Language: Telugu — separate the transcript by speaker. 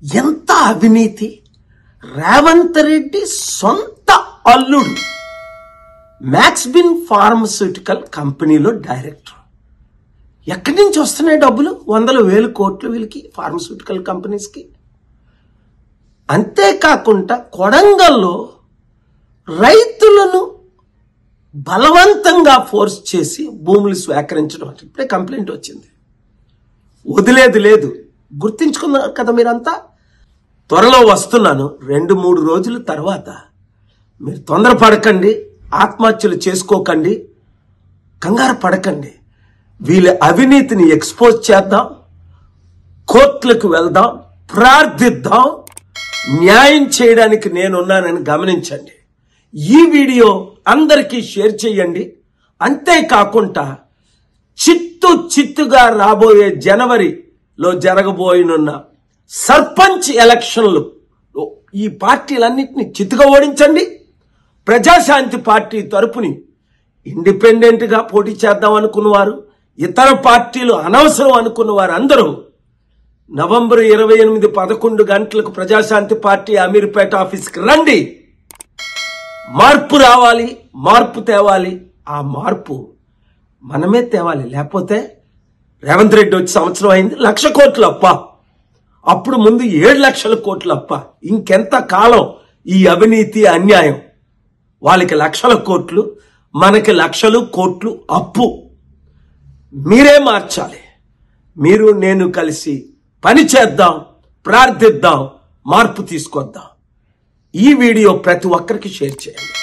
Speaker 1: ఎంత అవినీతి! రేవంత్ రెడ్డి సొంత అల్లుడు మ్యాక్స్బిన్ ఫార్మస్యూటికల్ కంపెనీలో డైరెక్టర్. ఎక్కడి నుంచి వస్తున్నాయి డబ్బులు? 100,000 కోట్లు వీళ్ళకి, ఫార్మస్యూటికల్ కంపెనీస్కి. అంతేకాకుండా కొడంగల్లో రైతులను బలవంతంగా ఫోర్స్ చేసి భూములు స్వీకరించడం, ఇప్పుడే కంప్లైంట్ వచ్చింది. వదిలేది లేదు. గుర్తించుకున్నారు కదా మీరంతా. త్వరలో వస్తున్నాను. 2-3 రోజుల తర్వాత మీరు తొందరపడకండి, ఆత్మహత్యలు చేసుకోకండి, కంగారు పడకండి. వీళ్ళ అవినీతిని ఎక్స్పోజ్ చేద్దాం, కోర్టులకు వెళ్దాం, ప్రార్థిద్దాం. న్యాయం చేయడానికి నేనున్నానని గమనించండి. ఈ వీడియో అందరికీ షేర్ చేయండి. అంతేకాకుండా చిత్తుగా రాబోయే జనవరిలో జరగబోయనున్న సర్పంచ్ ఎలక్షన్లు ఈ పార్టీలన్నింటినీ చిత్తుగా ఓడించండి. ప్రజాశాంతి పార్టీ తరపుని ఇండిపెండెంట్గా పోటీ చేద్దాం అనుకున్నవారు, ఇతర పార్టీలు అనవసరం అనుకున్న వారు అందరూ నవంబర్ 28 11 గంటలకు ప్రజాశాంతి పార్టీ అమీర్పేట ఆఫీస్కి రండి. మార్పు రావాలి, మార్పు తేవాలి. ఆ మార్పు మనమే తేవాలి. లేకపోతే రేవంత్ రెడ్డి వచ్చి సంవత్సరం అయింది, 1,00,000 కోట్లు అప్ప. అప్పుడు ముందు 7 లక్షల కోట్లు అప్ప. ఇంకెంత కాలం ఈ అవినీతి అన్యాయం? వాళ్ళకి 1,00,000 కోట్లు, మనకి 1,00,000 కోట్లు అప్పు. మీరే మార్చాలి. మీరు నేను కలిసి పని చేద్దాం, ప్రార్థిద్దాం, మార్పు తీసుకొద్దాం. ఈ వీడియో ప్రతి ఒక్కరికి షేర్ చేయండి.